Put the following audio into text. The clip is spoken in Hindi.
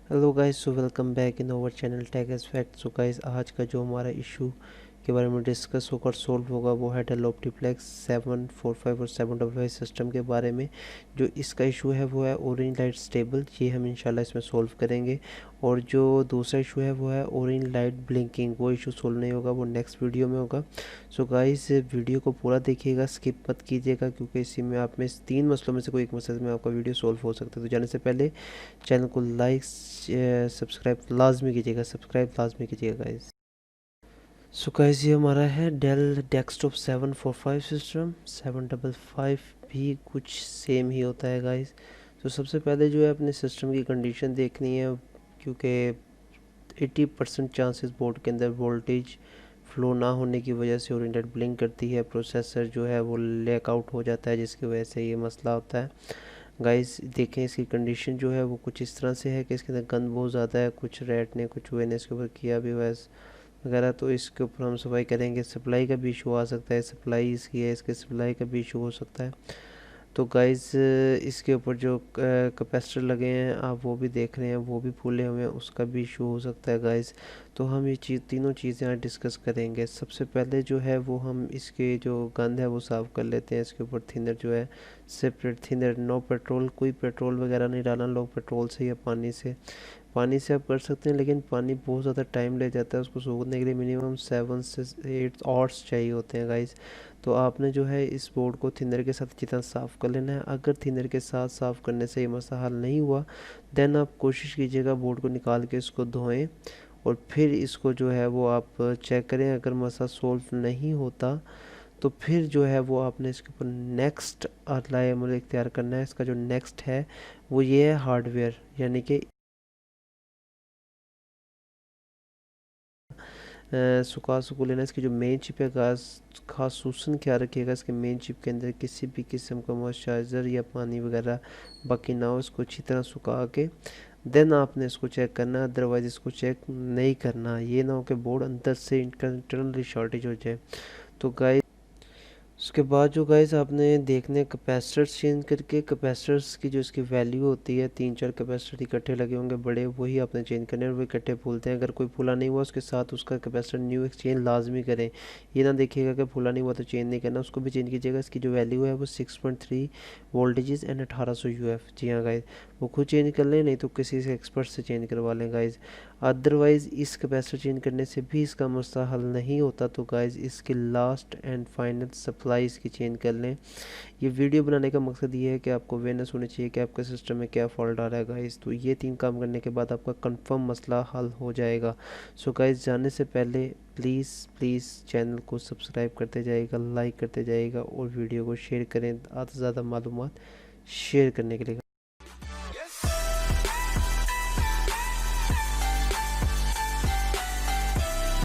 Hello guys, so welcome back in our channel Tech Aspect. So guys, आज का जो हमारा इशू के बारे में डिस्कस होकर सोल्व होगा वो है डेल ऑप्टीप्लेक्स 745 और 755 सिस्टम के बारे में। जो इसका इशू है वो है ऑरेंज लाइट स्टेबल, ये हम इंशाल्लाह इसमें सोल्व करेंगे। और जो दूसरा इशू है वो है ऑरेंज लाइट ब्लिंकिंग, वो इशू सोल्व नहीं होगा, वो नेक्स्ट वीडियो में होगा। सो गाइस, वीडियो को पूरा देखिएगा, स्किप मत कीजिएगा, क्योंकि इसी में आप में इस तीन मसलों में से कोई एक मसले में आपका वीडियो सोल्व हो सकता है। तो जाने से पहले चैनल को लाइक सब्सक्राइब लाजमी कीजिएगा, सब्सक्राइब लाजमी कीजिएगा गाइस। सो गाइस, ये हमारा है डेल डेस्कटॉप 745 सिस्टम। 755 भी कुछ सेम ही होता है गाइस। तो सबसे पहले जो है अपने सिस्टम की कंडीशन देखनी है, क्योंकि 80% चांसेस बोर्ड के अंदर वोल्टेज फ्लो ना होने की वजह से ओरिएंटेड ब्लिंक करती है, प्रोसेसर जो है वो लैक आउट हो जाता है, जिसकी वजह से ये मसला होता है। गाइस देखें, इसकी कंडीशन जो है वो कुछ इस तरह से है कि इसके अंदर गंद बहुत ज़्यादा है, कुछ रैट ने कुछ हुए ने इसके ऊपर किया भी वैस वगैरह। तो इसके ऊपर हम सफाई करेंगे। सप्लाई का भी इशू आ सकता है, सप्लाई इसकी है, इसके सप्लाई का भी इशू हो सकता है। तो गाइस, इसके ऊपर जो कैपेसिटर लगे हैं आप वो भी देख रहे हैं, वो भी फूले हुए हैं, उसका भी इशू हो सकता है गाइस। तो हम ये तीनों चीज़ें आज डिस्कस करेंगे। सबसे पहले जो है वो हम इसके जो गंद है वो साफ़ कर लेते हैं। इसके ऊपर थिनर जो है, सेपरेट थिनर, नो पेट्रोल, कोई पेट्रोल वगैरह नहीं डालना। लोग पेट्रोल से या पानी से आप कर सकते हैं, लेकिन पानी बहुत ज़्यादा टाइम ले जाता है, उसको सूखने के लिए मिनिमम 7 से 8 आवर्स चाहिए होते हैं गाइस। तो आपने जो है इस बोर्ड को थिनर के साथ अच्छी तरह साफ़ कर लेना है। अगर थिनर के साथ साफ़ करने से ये मसला हल नहीं हुआ, देन आप कोशिश कीजिएगा बोर्ड को निकाल के इसको धोएं और फिर इसको जो है वो आप चेक करें। अगर मसला सोल्व नहीं होता तो फिर जो है वो आपने इसके ऊपर नेक्स्ट अगला अमल इख्तियार करना है। इसका जो नेक्स्ट है वो ये है हार्डवेयर, यानी कि सुखा सुकू लेना। इसकी जो मेन चिप है खासूसन ख्याल रखिएगा, इसके मेन चिप के अंदर किसी भी किस्म का मॉइस्चराइज़र या पानी वगैरह बाकी ना हो। इसको अच्छी तरह सुखा के देन आपने इसको चेक करना, अदरवाइज़ इसको चेक नहीं करना। ये ना हो कि बोर्ड अंदर से इंटरनली शॉर्टेज हो जाए। तो गाइस, उसके बाद जो गाइस आपने देखने कैपेसिटर्स चेंज करके, कैपेसिटर्स की जो इसकी वैल्यू होती है, 3-4 कैपेसिटर इकट्ठे लगे होंगे बड़े, वही आपने चेंज करने हैं। वो इकट्ठे फूलते हैं, अगर कोई फूला नहीं हुआ उसके साथ उसका कैपेसिटर न्यू एक्सचेंज लाजमी करें। ये ना देखिएगा कि फूला नहीं हुआ तो चेंज नहीं करना, उसको भी चेंज कीजिएगा। इसकी जो वैल्यू है वो 6.3 वोल्टेजेस एंड 1800 यूएफ। जी हाँ गाइज, वो खुद चेंज कर लें, नहीं तो किसी से एक्सपर्ट से चेंज करवा लें गाइज। अदरवाइज़ इस कैपेसिटर चेंज करने से भी इसका मसला हल नहीं होता, तो गाइज इसकी लास्ट एंड फाइनल सप्लाई इसकी चेंज कर लें। ये वीडियो बनाने का मकसद ये है कि आपको अवेयरनेस होनी चाहिए कि आपके सिस्टम में क्या फॉल्ट आ रहा है गाइज। तो ये 3 काम करने के बाद आपका कंफर्म मसला हल हो जाएगा। सो गाइज, जाने से पहले प्लीज़ प्लीज़ चैनल को सब्सक्राइब करते जाइएगा, लाइक करते जाइएगा और वीडियो को शेयर करें ज़्यादा से ज़्यादा मालूमात शेयर करने के लिए।